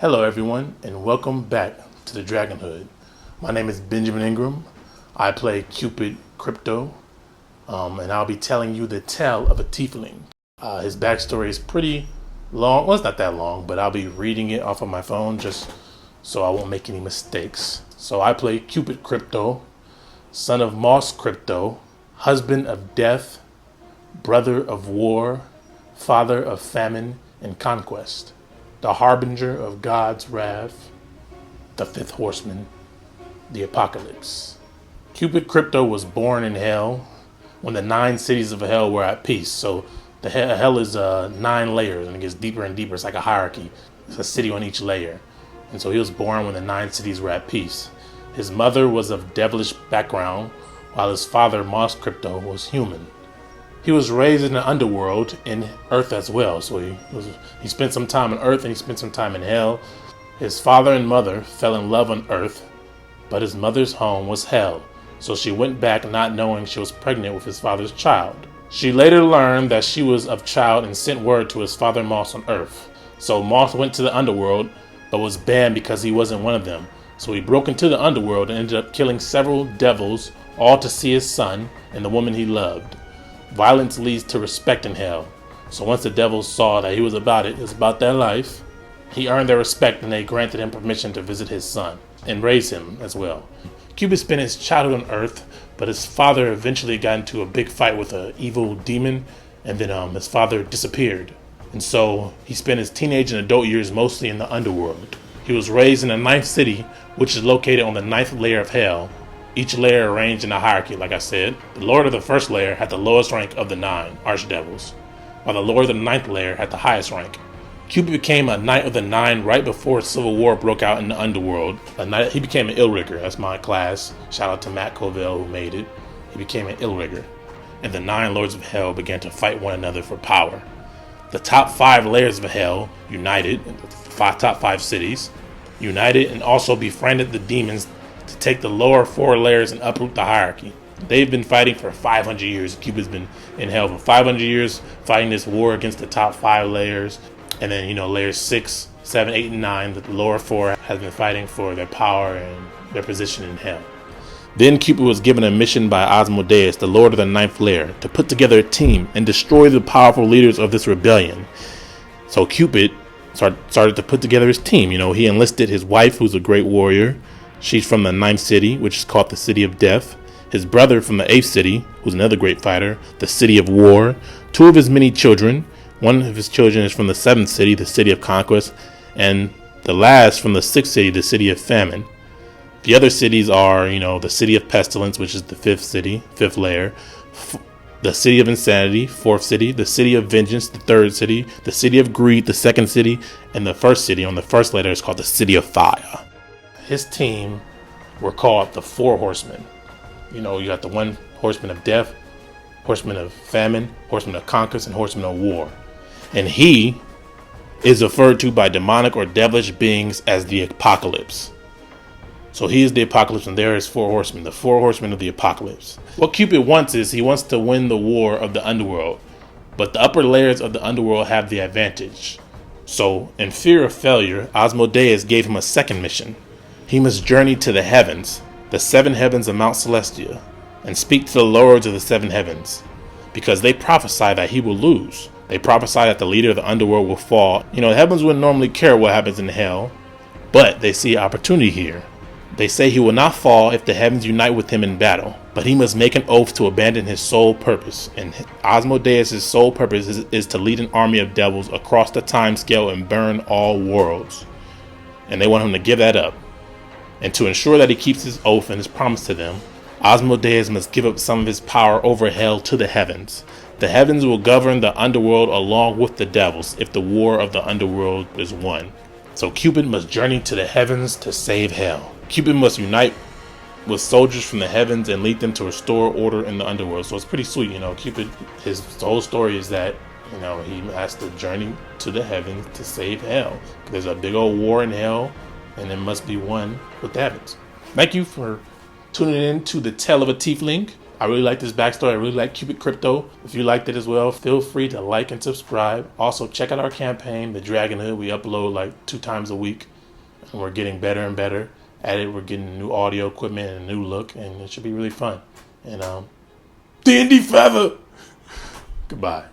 Hello everyone and welcome back to the Dragonhood. My name is Benjamin Ingram. I play Cupid Crypto and I'll be telling you the tale of a Tiefling. His backstory is pretty long. Well, it's not that long, but I'll be reading it off of my phone just so I won't make any mistakes. So I play Cupid Crypto, son of Moss Crypto, husband of death, brother of war, father of famine and conquest, the harbinger of God's wrath, the fifth horseman, the apocalypse. Cupid Crypto was born in hell when the 9 cities of hell were at peace. So the hell is 9 layers and it gets deeper and deeper. It's like a hierarchy. It's a city on each layer. And so he was born when the 9 cities were at peace. His mother was of devilish background while his father, Moss Crypto, was human. He was raised in the underworld in Earth as well. So he spent some time on Earth and he spent some time in hell. His father and mother fell in love on Earth, but his mother's home was hell. So she went back not knowing she was pregnant with his father's child. She later learned that she was of child and sent word to his father Moss on Earth. So Moss went to the underworld, but was banned because he wasn't one of them. So he broke into the underworld and ended up killing several devils, all to see his son and the woman he loved. Violence leads to respect in hell. So once the devils saw that he was about that life, he earned their respect and they granted him permission to visit his son and raise him as well. Cupid spent his childhood on Earth, but his father eventually got into a big fight with an evil demon, and then his father disappeared. And so he spent his teenage and adult years mostly in the underworld. He was raised in the 9th city, which is located on the 9th layer of hell. Each layer arranged in a hierarchy, like I said. The lord of the first layer had the lowest rank of the 9 archdevils, while the lord of the 9th layer had the highest rank. Cupid became a Knight of the 9 right before Civil War broke out in the underworld. He became an Illrigger. That's my class. Shout out to Matt Covell who made it. He became an Illrigger. And the 9 lords of hell began to fight one another for power. The top 5 layers of hell united, the top 5 cities, united and also befriended the demons to take the lower 4 layers and uproot the hierarchy. They've been fighting for 500 years. Cupid's been in hell for 500 years fighting this war against the top 5 layers. And then, layers 6, 7, 8, and 9, the lower 4 has been fighting for their power and their position in hell. Then Cupid was given a mission by Asmodeus, the lord of the 9th layer, to put together a team and destroy the powerful leaders of this rebellion. So Cupid started to put together his team. He enlisted his wife, who's a great warrior. She's from the 9th city, which is called the City of Death. His brother from the 8th city, who's another great fighter, the City of War. 2 of his many children. One of his children is from the 7th city, the City of Conquest. And the last from the 6th city, the City of Famine. The other cities are, the City of Pestilence, which is the 5th city, 5th layer. The City of Insanity, 4th city. The City of Vengeance, the 3rd city. The City of Greed, the 2nd city. And the 1st city on the 1st layer is called the City of Fire. His team were called the 4 horsemen. You got the 1 horseman of death, horseman of famine, horseman of conquest, and horseman of war. And he is referred to by demonic or devilish beings as the apocalypse. So he is the apocalypse and there is 4 horsemen, the 4 horsemen of the apocalypse. What Cupid wants is he wants to win the war of the underworld, but the upper layers of the underworld have the advantage. So in fear of failure, Asmodeus gave him a second mission. He must journey to the heavens, the 7 heavens of Mount Celestia, and speak to the lords of the 7 heavens, because they prophesy that he will lose. They prophesy that the leader of the underworld will fall. The heavens wouldn't normally care what happens in hell, but they see opportunity here. They say he will not fall if the heavens unite with him in battle, but he must make an oath to abandon his sole purpose. And Asmodeus' sole purpose is to lead an army of devils across the time scale and burn all worlds. And they want him to give that up. And to ensure that he keeps his oath and his promise to them, Asmodeus must give up some of his power over hell to the heavens. The heavens will govern the underworld along with the devils if the war of the underworld is won. So Cupid must journey to the heavens to save hell. Cupid must unite with soldiers from the heavens and lead them to restore order in the underworld. So it's pretty sweet, Cupid, his whole story is that, he has to journey to the heavens to save hell. There's a big old war in hell and it must be won with the heavens. Thank you for tuning in to the Tale of a Tiefling. I really like this backstory. I really like Cupid Crypto. If you liked it as well, feel free to like and subscribe. Also, check out our campaign, The Dragon Hood. We upload like 2 times a week, and we're getting better and better at it. We're getting new audio equipment and a new look, and it should be really fun. And D&D forever. Goodbye.